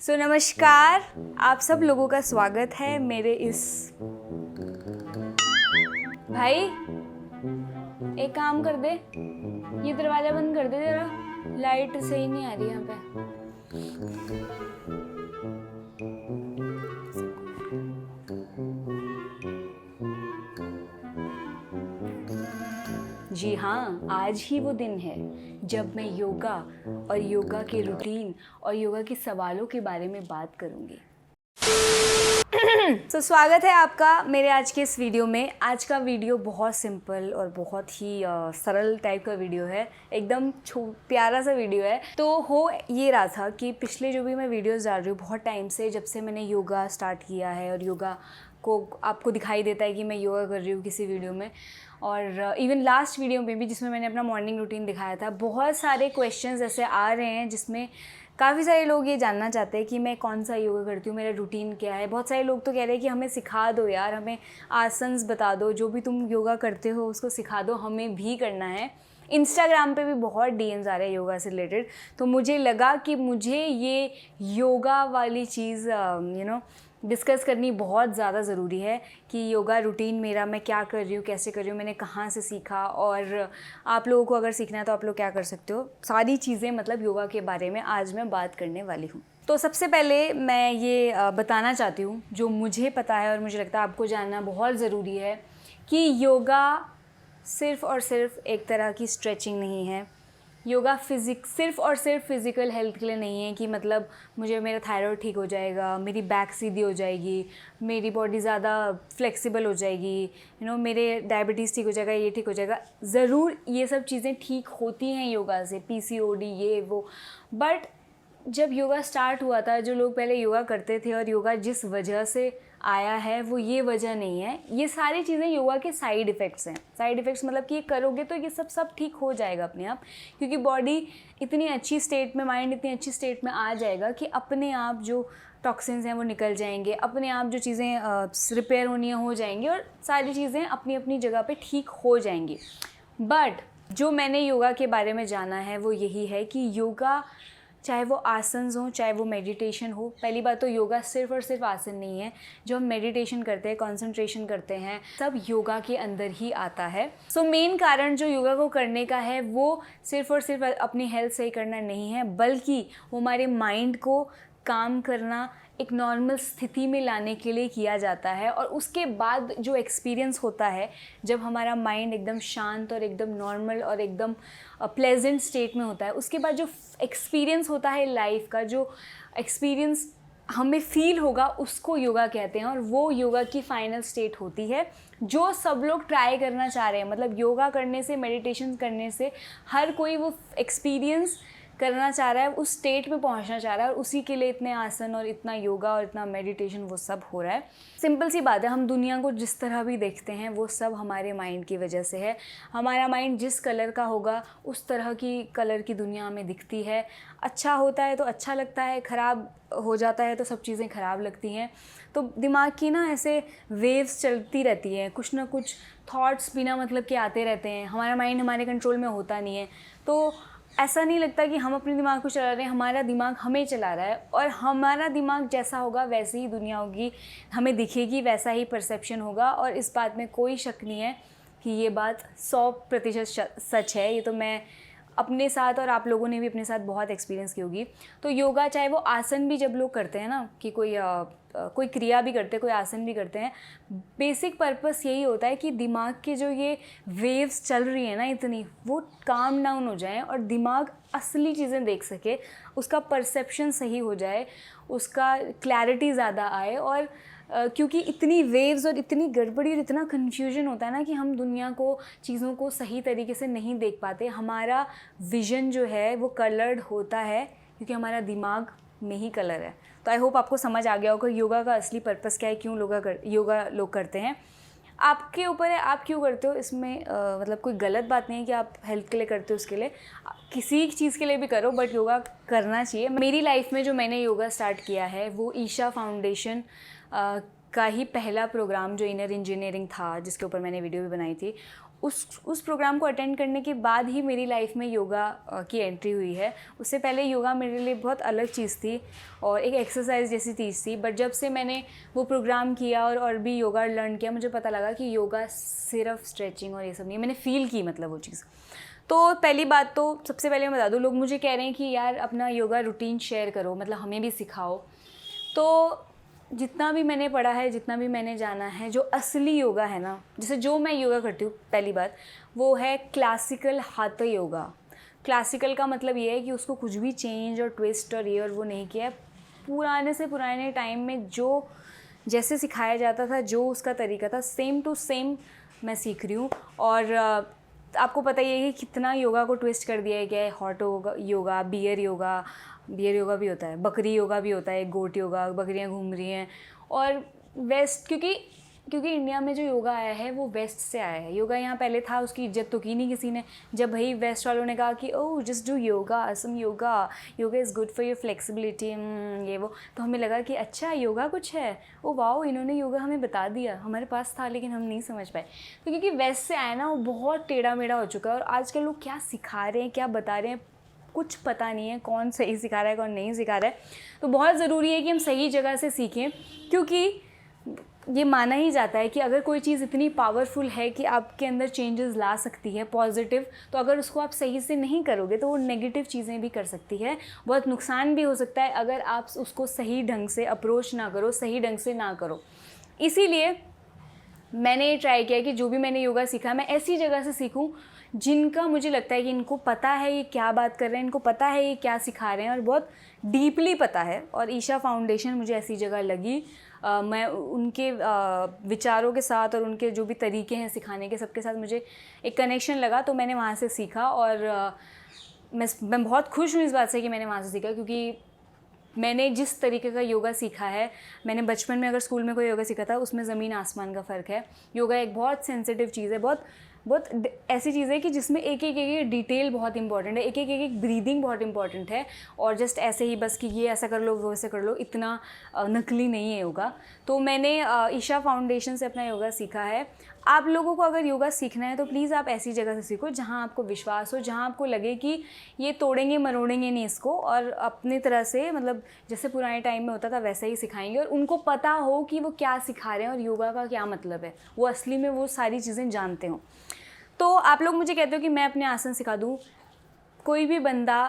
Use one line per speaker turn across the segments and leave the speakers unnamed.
नमस्कार, आप सब लोगों का स्वागत है मेरे इस भाई एक काम कर दे, ये दरवाज़ा बंद कर दे जरा, लाइट सही नहीं आ रही यहाँ पे। जी हाँ, आज ही वो दिन है जब मैं योगा और योगा के रूटीन और योगा के सवालों के बारे में बात करूँगी। स्वागत है आपका मेरे आज के इस वीडियो में। आज का वीडियो बहुत सिंपल और बहुत ही सरल टाइप का वीडियो है, एकदम प्यारा सा वीडियो है। तो हो ये रहा था कि पिछले जो भी मैं वीडियोस डाल रही हूँ बहुत टाइम से, जब से मैंने योगा स्टार्ट किया है और योगा को आपको दिखाई देता है कि मैं योगा कर रही हूँ किसी वीडियो में, और इवन लास्ट वीडियो में भी जिसमें मैंने अपना मॉर्निंग रूटीन दिखाया था, बहुत सारे क्वेश्चंस ऐसे आ रहे हैं जिसमें काफ़ी सारे लोग ये जानना चाहते हैं कि मैं कौन सा योगा करती हूँ, मेरा रूटीन क्या है। बहुत सारे लोग तो कह रहे हैं कि हमें सिखा दो यार, हमें आसन्स बता दो, जो भी तुम योगा करते हो उसको सिखा दो, हमें भी करना है। इंस्टाग्राम पे भी बहुत डीएम्स आ रहे हैं योगा से रिलेटेड, तो मुझे लगा कि मुझे ये योगा वाली चीज़ डिस्कस करनी बहुत ज़्यादा ज़रूरी है कि योगा रूटीन मेरा, मैं क्या कर रही हूँ, कैसे कर रही हूँ, मैंने कहाँ से सीखा, और आप लोगों को अगर सीखना है तो आप लोग क्या कर सकते हो। सारी चीज़ें मतलब योगा के बारे में आज मैं बात करने वाली हूँ। तो सबसे पहले मैं ये बताना चाहती हूँ जो मुझे पता है और मुझे लगता है आपको जानना बहुत ज़रूरी है कि योगा सिर्फ़ और सिर्फ एक तरह की स्ट्रेचिंग नहीं है। योगा सिर्फ़ और सिर्फ फिज़िकल हेल्थ के लिए नहीं है कि मतलब मुझे मेरा थायराइड ठीक हो जाएगा, मेरी बैक सीधी हो जाएगी, मेरी बॉडी ज़्यादा फ्लेक्सिबल हो जाएगी, मेरे डायबिटीज़ ठीक हो जाएगा, ये ठीक हो जाएगा। ज़रूर ये सब चीज़ें ठीक होती हैं योगा से, पीसीओडी ये वो, बट जब योगा स्टार्ट हुआ था, जो लोग पहले योगा करते थे और योगा जिस वजह से आया है वो ये वजह नहीं है। ये सारी चीज़ें योगा के साइड इफ़ेक्ट्स हैं। साइड इफ़ेक्ट्स मतलब कि ये करोगे तो ये सब ठीक हो जाएगा अपने आप, क्योंकि बॉडी इतनी अच्छी स्टेट में, माइंड इतनी अच्छी स्टेट में आ जाएगा कि अपने आप जो टॉक्सिन्स हैं वो निकल जाएंगे, अपने आप जो चीज़ें रिपेयर होनी हो जाएंगी और सारी चीज़ें अपनी अपनी जगह पे ठीक हो जाएंगी। बट जो मैंने योगा के बारे में जाना है वो यही है कि योगा, चाहे वो आसन्स हो, चाहे वो मेडिटेशन हो। पहली बात तो योगा सिर्फ़ और सिर्फ आसन नहीं है। जो हम मेडिटेशन करते हैं, कंसंट्रेशन करते हैं, सब योगा के अंदर ही आता है। मेन कारण जो योगा को करने का है वो सिर्फ़ और सिर्फ अपनी हेल्थ सही करना नहीं है, बल्कि वो हमारे माइंड को काम करना, एक नॉर्मल स्थिति में लाने के लिए किया जाता है। और उसके बाद जो एक्सपीरियंस होता है, जब हमारा माइंड एकदम शांत और एकदम नॉर्मल और एकदम प्लेजेंट स्टेट में होता है, उसके बाद जो एक्सपीरियंस होता है लाइफ का, जो एक्सपीरियंस हमें फील होगा, उसको योगा कहते हैं। और वो योगा की फाइनल स्टेट होती है जो सब लोग ट्राई करना चाह रहे हैं। मतलब योगा करने से, मेडिटेशन करने से हर कोई वो एक्सपीरियंस करना चाह रहा है, उस स्टेट में पहुंचना चाह रहा है, और उसी के लिए इतने आसन और इतना योगा और इतना मेडिटेशन वो सब हो रहा है। सिंपल सी बात है, हम दुनिया को जिस तरह भी देखते हैं वो सब हमारे माइंड की वजह से है। हमारा माइंड जिस कलर का होगा उस तरह की कलर की दुनिया हमें दिखती है। अच्छा होता है तो अच्छा लगता है, ख़राब हो जाता है तो सब चीज़ें ख़राब लगती हैं। तो दिमाग की ऐसे वेव्स चलती रहती हैं, कुछ ना कुछ थॉट्स बिना मतलब के आते रहते हैं। हमारा माइंड हमारे कंट्रोल में होता नहीं है, तो ऐसा नहीं लगता कि हम अपने दिमाग को चला रहे हैं, हमारा दिमाग हमें चला रहा है। और हमारा दिमाग जैसा होगा वैसे ही दुनिया होगी, हमें दिखेगी, वैसा ही परसेप्शन होगा। और इस बात में कोई शक नहीं है कि ये बात 100% सच है। ये तो मैं अपने साथ और आप लोगों ने भी अपने साथ बहुत एक्सपीरियंस की होगी। तो योगा, चाहे वो आसन भी जब लोग करते हैं ना, कि कोई क्रिया भी करते हैं, कोई आसन भी करते हैं, बेसिक पर्पस यही होता है कि दिमाग के जो ये वेव्स चल रही है ना इतनी, वो काम डाउन हो जाए और दिमाग असली चीज़ें देख सके, उसका परसेप्शन सही हो जाए, उसका क्लैरिटी ज़्यादा आए। और क्योंकि इतनी वेव्स और इतनी गड़बड़ी और इतना कन्फ्यूजन होता है ना कि हम दुनिया को, चीज़ों को सही तरीके से नहीं देख पाते। हमारा विज़न जो है वो कलर्ड होता है क्योंकि हमारा दिमाग में ही कलर है। तो आई होप आपको समझ आ गया होगा योगा का असली पर्पस क्या है, क्यों योगा लोग करते हैं। आपके ऊपर है, आप क्यों करते हो। इसमें मतलब कोई गलत बात नहीं है कि आप हेल्थ के लिए करते हो, उसके लिए किसी चीज़ के लिए भी करो, बट योगा करना चाहिए। मेरी लाइफ में जो मैंने योगा स्टार्ट किया है वो ईशा फाउंडेशन का ही पहला प्रोग्राम जो इनर इंजीनियरिंग था, जिसके ऊपर मैंने वीडियो भी बनाई थी, उस प्रोग्राम को अटेंड करने के बाद ही मेरी लाइफ में योगा की एंट्री हुई है। उससे पहले योगा मेरे लिए बहुत अलग चीज़ थी और एक एक्सरसाइज जैसी चीज़ थी, बट जब से मैंने वो प्रोग्राम किया और भी योगा लर्न किया, मुझे पता लगा कि योगा सिर्फ स्ट्रेचिंग और ये सब नहीं, मैंने फ़ील की मतलब वो चीज़। तो पहली बात तो सबसे पहले मैं बता दूँ, लोग मुझे कह रहे हैं कि यार अपना योगा रूटीन शेयर करो, मतलब हमें भी सिखाओ। तो जितना भी मैंने पढ़ा है, जितना भी मैंने जाना है, जो असली योगा है ना, जैसे जो मैं योगा करती हूँ, पहली बात वो है क्लासिकल हाथ योगा। क्लासिकल का मतलब ये है कि उसको कुछ भी चेंज और ट्विस्ट और ये और वो नहीं किया है। पुराने से पुराने टाइम में जो जैसे सिखाया जाता था, जो उसका तरीका था, सेम टू सेम मैं सीख रही हूँ। और आपको पता ही है कि कितना योगा को ट्विस्ट कर दिया गया है। हॉट योगा, बियर योगा भी होता है, बकरी योगा भी होता है, गोट योगा, बकरियां घूम रही हैं। और वेस्ट, क्योंकि इंडिया में जो योगा आया है वो वेस्ट से आया है। योगा यहाँ पहले था, उसकी इज्जत तो की नहीं किसी ने। जब भाई वेस्ट वालों ने कहा कि oh just do yoga, some yoga is good for your flexibility, ये वो, तो हमें लगा कि अच्छा योगा कुछ है, ओ वाओ इन्होंने योगा हमें बता दिया। हमारे पास था लेकिन हम नहीं समझ पाए। तो क्योंकि वेस्ट से आया ना, वो बहुत टेढ़ा मेढ़ा हो चुका है। और आजकल लोग क्या सिखा रहे हैं, क्या बता रहे हैं, कुछ पता नहीं है, कौन सही सिखा रहा है, कौन नहीं सिखा रहा है। तो बहुत ज़रूरी है कि हम सही जगह से सीखें, क्योंकि ये माना ही जाता है कि अगर कोई चीज़ इतनी पावरफुल है कि आपके अंदर चेंजेस ला सकती है पॉजिटिव, तो अगर उसको आप सही से नहीं करोगे तो वो नेगेटिव चीज़ें भी कर सकती है, बहुत नुकसान भी हो सकता है अगर आप उसको सही ढंग से अप्रोच ना करो, सही ढंग से ना करो। इसीलिए मैंने ये ट्राई किया कि जो भी मैंने योगा सीखा मैं ऐसी जगह से सीखूं जिनका मुझे लगता है कि इनको पता है ये क्या बात कर रहे हैं, इनको पता है ये क्या सिखा रहे हैं और बहुत डीपली पता है। और ईशा फाउंडेशन मुझे ऐसी जगह लगी। मैं उनके विचारों के साथ और उनके जो भी तरीके हैं सिखाने के, सबके साथ मुझे एक कनेक्शन लगा, तो मैंने वहाँ से सीखा। और मैं बहुत खुश हूँ इस बात से कि मैंने वहाँ से सीखा, क्योंकि मैंने जिस तरीके का योगा सीखा है, मैंने बचपन में अगर स्कूल में कोई योगा सीखा था, उसमें ज़मीन आसमान का फ़र्क है। योगा एक बहुत सेंसिटिव चीज़ है, बहुत ऐसी चीज़ है कि जिसमें एक डिटेल बहुत इंपॉर्टेंट है, एक ब्रीदिंग बहुत इंपॉर्टेंट है। और जस्ट ऐसे ही बस कि ये ऐसा कर लो, वो ऐसा कर लो, इतना नकली नहीं है योगा। तो मैंने ईशा फाउंडेशन से अपना योगा सीखा है। आप लोगों को अगर योगा सीखना है तो प्लीज़ आप ऐसी जगह से सीखो जहाँ आपको विश्वास हो, जहाँ आपको लगे कि ये तोड़ेंगे मरोड़ेंगे नहीं इसको, और अपनी तरह से मतलब जैसे पुराने टाइम में होता था वैसा ही सिखाएंगे, और उनको पता हो कि वो क्या सिखा रहे हैं और योगा का क्या मतलब है, वो असली में वो सारी चीज़ें जानते हो। तो आप लोग मुझे कहते हो कि मैं अपने आसन सिखा दूँ, कोई भी बंदा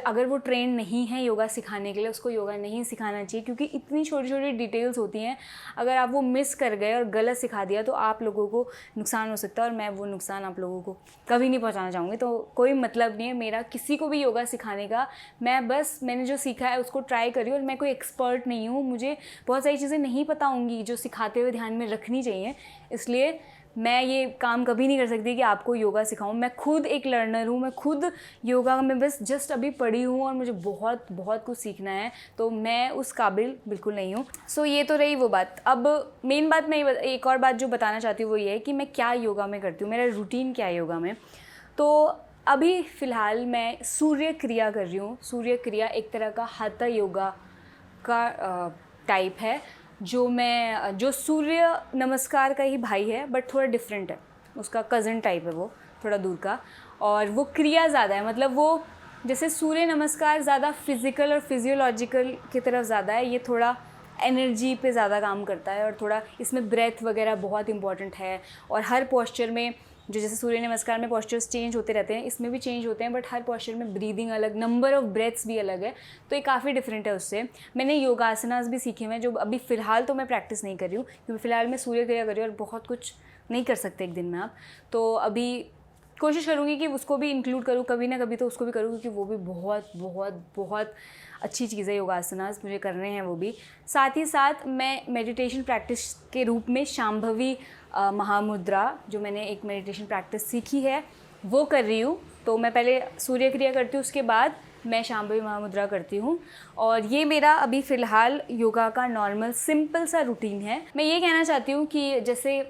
अगर वो ट्रेन नहीं है योगा सिखाने के लिए, उसको योगा नहीं सिखाना चाहिए, क्योंकि इतनी छोटी छोटी डिटेल्स होती हैं। अगर आप वो मिस कर गए और गलत सिखा दिया तो आप लोगों को नुकसान हो सकता है, और मैं वो नुकसान आप लोगों को कभी नहीं पहुंचाना चाहूँगी। तो कोई मतलब नहीं है मेरा किसी को भी योगा सिखाने का। मैंने जो सीखा है उसको ट्राई करी, और मैं कोई एक्सपर्ट नहीं हूँ, मुझे बहुत सारी चीज़ें नहीं पता होंगी जो सिखाते हुए ध्यान में रखनी चाहिए। इसलिए मैं ये काम कभी नहीं कर सकती कि आपको योगा सिखाऊं। मैं खुद एक लर्नर हूँ, मैं खुद योगा में बस जस्ट अभी पढ़ी हूँ और मुझे बहुत बहुत कुछ सीखना है, तो मैं उस काबिल बिल्कुल नहीं हूँ। सो ये तो रही वो बात। अब मेन बात मैं एक और बात जो बताना चाहती हूँ वो ये है कि मैं क्या योगा में करती हूँ, मेरा रूटीन क्या है योगा में। तो अभी फ़िलहाल मैं सूर्य क्रिया कर रही हूँ। सूर्य क्रिया एक तरह का हाथा योगा का टाइप है, जो सूर्य नमस्कार का ही भाई है, बट थोड़ा डिफरेंट है, उसका कज़न टाइप है वो, थोड़ा दूर का। और वो क्रिया ज़्यादा है, मतलब वो जैसे सूर्य नमस्कार ज़्यादा फिज़िकल और फिजियोलॉजिकल की तरफ ज़्यादा है, ये थोड़ा एनर्जी पे ज़्यादा काम करता है, और थोड़ा इसमें ब्रेथ वगैरह बहुत इंपॉर्टेंट है। और हर पोस्चर में जो जैसे सूर्य नमस्कार में पोस्चर्स चेंज होते रहते हैं, इसमें भी चेंज होते हैं, बट हर पोस्चर में ब्रीदिंग अलग, नंबर ऑफ़ ब्रेथ्स भी अलग है, तो ये काफ़ी डिफरेंट है उससे। मैंने योगासनास भी सीखे हुए हैं, जो अभी फ़िलहाल तो मैं प्रैक्टिस नहीं कर रही हूँ, क्योंकि फ़िलहाल मैं सूर्य क्रिया कर रही हूँ और बहुत कुछ नहीं कर सकते एक दिन में आप। तो अभी कोशिश करूँगी कि उसको भी इंक्लूड करूँ, कभी ना कभी तो उसको भी करूँ, क्योंकि वो भी बहुत बहुत बहुत अच्छी चीज़ है। योगासनास मुझे करने हैं वो भी। साथ ही साथ मैं मेडिटेशन प्रैक्टिस के रूप में शांभवी महामुद्रा, जो मैंने एक मेडिटेशन प्रैक्टिस सीखी है, वो कर रही हूँ। तो मैं पहले सूर्य क्रिया करती हूँ, उसके बाद मैं शांभवी महामुद्रा करती हूँ, और ये मेरा अभी फ़िलहाल योगा का नॉर्मल सिंपल सा रूटीन है। मैं ये कहना चाहती हूँ कि जैसे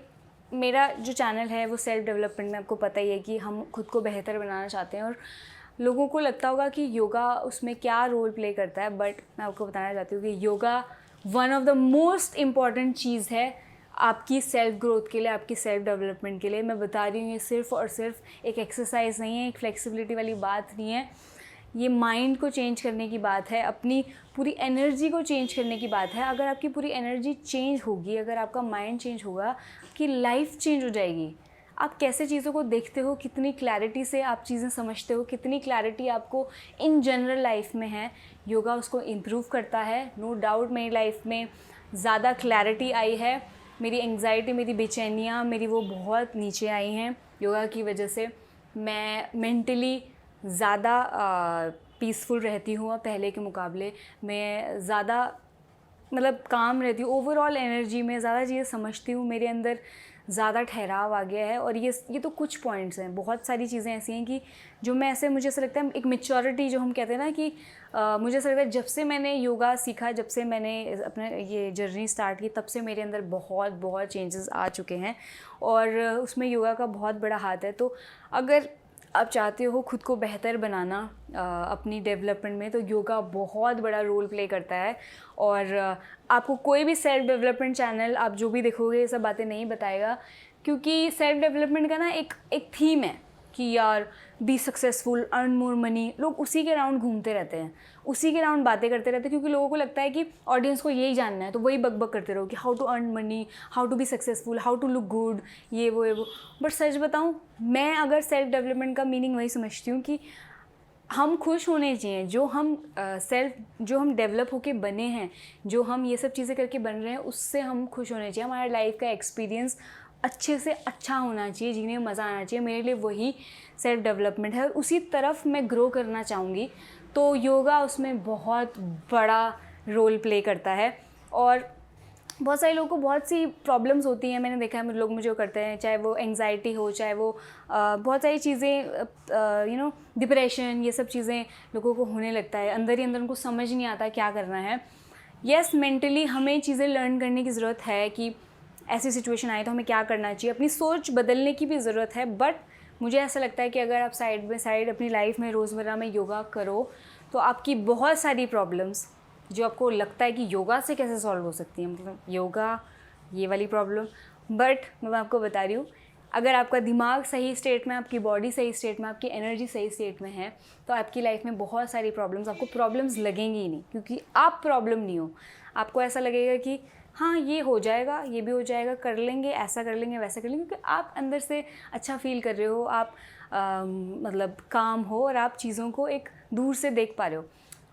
मेरा जो चैनल है वो सेल्फ डेवलपमेंट में, आपको पता ही है कि हम खुद को बेहतर बनाना चाहते हैं, और लोगों को लगता होगा कि योगा उसमें क्या रोल प्ले करता है, बट मैं आपको बताना चाहती हूँ कि yoga one of the most important चीज़ है आपकी सेल्फ ग्रोथ के लिए, आपकी सेल्फ डेवलपमेंट के लिए। मैं बता रही हूँ ये सिर्फ़ और सिर्फ एक एक्सरसाइज नहीं है, एक फ्लेक्सिबिलिटी वाली बात नहीं है। ये माइंड को चेंज करने की बात है, अपनी पूरी एनर्जी को चेंज करने की बात है। अगर आपकी पूरी एनर्जी चेंज होगी, अगर आपका माइंड चेंज होगा, आपकी लाइफ चेंज हो जाएगी। आप कैसे चीज़ों को देखते हो, कितनी क्लैरिटी से आप चीज़ें समझते हो, कितनी क्लैरिटी आपको इन जनरल लाइफ में है, योगा उसको इम्प्रूव करता है। नो डाउट मेरी लाइफ में ज़्यादा क्लैरिटी आई है। मेरी एंग्जाइटी, मेरी बेचैनियाँ मेरी वो बहुत नीचे आई हैं योगा की वजह से। मैं मेंटली ज़्यादा पीसफुल रहती हूँ पहले के मुकाबले। मैं ज़्यादा मतलब काम रहती हूँ, ओवरऑल एनर्जी में ज़्यादा चीज़ें समझती हूँ, मेरे अंदर ज़्यादा ठहराव आ गया है। और ये तो कुछ पॉइंट्स हैं, बहुत सारी चीज़ें ऐसी हैं कि जो मैं ऐसे, मुझे ऐसा लगता है एक मैच्योरिटी जो हम कहते हैं ना कि मुझे ऐसा लगता है जब से मैंने योगा सीखा, जब से मैंने अपने ये जर्नी स्टार्ट की, तब से मेरे अंदर बहुत बहुत चेंजेस आ चुके हैं और उसमें योगा का बहुत बड़ा हाथ है। तो अगर आप चाहते हो खुद को बेहतर बनाना अपनी डेवलपमेंट में, तो योगा बहुत बड़ा रोल प्ले करता है। और आपको कोई भी सेल्फ डेवलपमेंट चैनल आप जो भी देखोगे ये सब बातें नहीं बताएगा, क्योंकि सेल्फ डेवलपमेंट का ना एक थीम है कि यार be successful, earn more money. लोग उसी के राउंड घूमते रहते हैं, उसी के राउंड बातें करते रहते हैं, क्योंकि लोगों को लगता है कि ऑडियंस को यही जानना है, तो वही बक करते रहो कि how to earn money, how to be successful, how to look good, ये वो। बट सच बताऊँ, मैं अगर सेल्फ डेवलपमेंट का मीनिंग वही समझती हूँ कि हम खुश होने चाहिए, जो हम डेवलप होके बने हैं, जो हम ये सब चीज़ें करके बन रहे हैं, उससे हम खुश होने चाहिए। हमारा लाइफ का एक्सपीरियंस अच्छे से अच्छा होना चाहिए, जीने में मज़ा आना चाहिए। मेरे लिए वही सेल्फ डेवलपमेंट है और उसी तरफ मैं ग्रो करना चाहूँगी। तो योगा उसमें बहुत बड़ा रोल प्ले करता है। और बहुत सारे लोगों को बहुत सी प्रॉब्लम्स होती हैं, मैंने देखा है लोग मुझे करते हैं, चाहे वो एंग्जाइटी हो, चाहे वो बहुत सारी चीज़ें डिप्रेशन, ये सब चीज़ें लोगों को होने लगता है। अंदर ही अंदर उनको समझ नहीं आता क्या करना है। यस, मेंटली हमें चीज़ें लर्न करने की ज़रूरत है कि ऐसी सिचुएशन आए तो हमें क्या करना चाहिए, अपनी सोच बदलने की भी ज़रूरत है। बट मुझे ऐसा लगता है कि अगर आप साइड बाय साइड अपनी लाइफ में रोज़मर्रा में योगा करो, तो आपकी बहुत सारी प्रॉब्लम्स जो आपको लगता है कि योगा से कैसे सॉल्व हो सकती है, मतलब योगा ये वाली प्रॉब्लम, बट मैं आपको बता रही हूँ, अगर आपका दिमाग सही स्टेट में, आपकी बॉडी सही स्टेट में, आपकी एनर्जी सही स्टेट में है, तो आपकी लाइफ में बहुत सारी आपको प्रॉब्लम्स लगेंगी ही नहीं, क्योंकि आप प्रॉब्लम नहीं हो। आपको ऐसा लगेगा कि हाँ ये हो जाएगा, ये भी हो जाएगा, कर लेंगे, ऐसा कर लेंगे, वैसा कर लेंगे, क्योंकि आप अंदर से अच्छा फील कर रहे हो, आप मतलब काम हो और आप चीज़ों को एक दूर से देख पा रहे हो।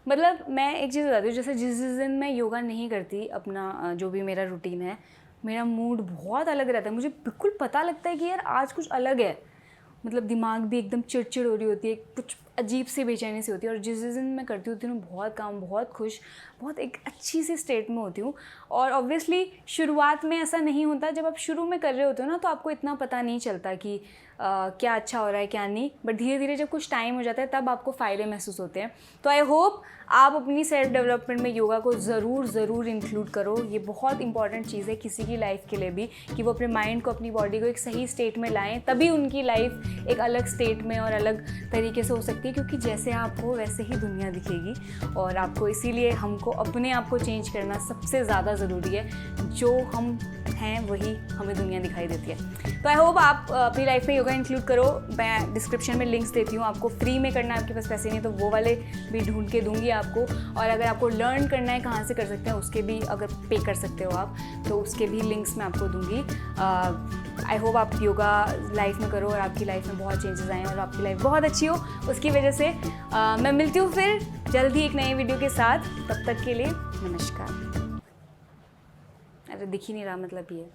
मतलब मैं एक चीज़ बताती हूँ, जैसे जिस दिन मैं योगा नहीं करती, अपना जो भी मेरा रूटीन है, मेरा मूड बहुत अलग रहता है। मुझे बिल्कुल पता लगता है कि यार आज कुछ अलग है, मतलब दिमाग भी एकदम चिड़चिड़ हो रही होती है, कुछ अजीब सी बेचैनी सी होती है। और जिस दिन मैं करती होती हूँ बहुत काम, बहुत खुश, बहुत एक अच्छी सी स्टेट में होती हूँ। और ऑब्वियसली शुरुआत में ऐसा नहीं होता, जब आप शुरू में कर रहे होते हो ना, तो आपको इतना पता नहीं चलता कि क्या अच्छा हो रहा है क्या नहीं, बट धीरे धीरे जब कुछ टाइम हो जाता है तब आपको फ़ायदे महसूस होते हैं। तो आई होप आप अपनी सेल्फ डेवलपमेंट में योगा को ज़रूर इंक्लूड करो। ये बहुत इंपॉर्टेंट चीज़ है किसी की लाइफ के लिए भी, कि वो अपने माइंड को, अपनी बॉडी को एक सही स्टेट में लाएं, तभी उनकी लाइफ एक अलग स्टेट में और अलग तरीके से हो सकती है। क्योंकि जैसे आप हो वैसे ही दुनिया दिखेगी, और आपको इसीलिए हमको अपने आप को चेंज करना सबसे ज़्यादा ज़रूरी है। जो हम हैं वही हमें दुनिया दिखाई देती है। तो आई होप आप अपनी लाइफ में योगा इंक्लूड करो। मैं डिस्क्रिप्शन में लिंक्स देती हूँ, आपको फ्री में करना है, आपके पास पैसे नहीं तो वो वाले भी ढूंढ के दूंगी आपको। और अगर आपको लर्न करना है कहाँ से कर सकते हैं, उसके भी अगर पे कर सकते हो आप, तो उसके भी लिंक्स मैं आपको दूंगी। आई होप आप योगा लाइफ में करो और आपकी लाइफ में बहुत चेंजेस आएँ और आपकी लाइफ बहुत अच्छी हो। उसकी वजह से मैं मिलती हूँ फिर जल्द ही एक नए वीडियो के साथ। तब तक के लिए नमस्कार। अरे दिख ही नहीं रहा, मतलब ये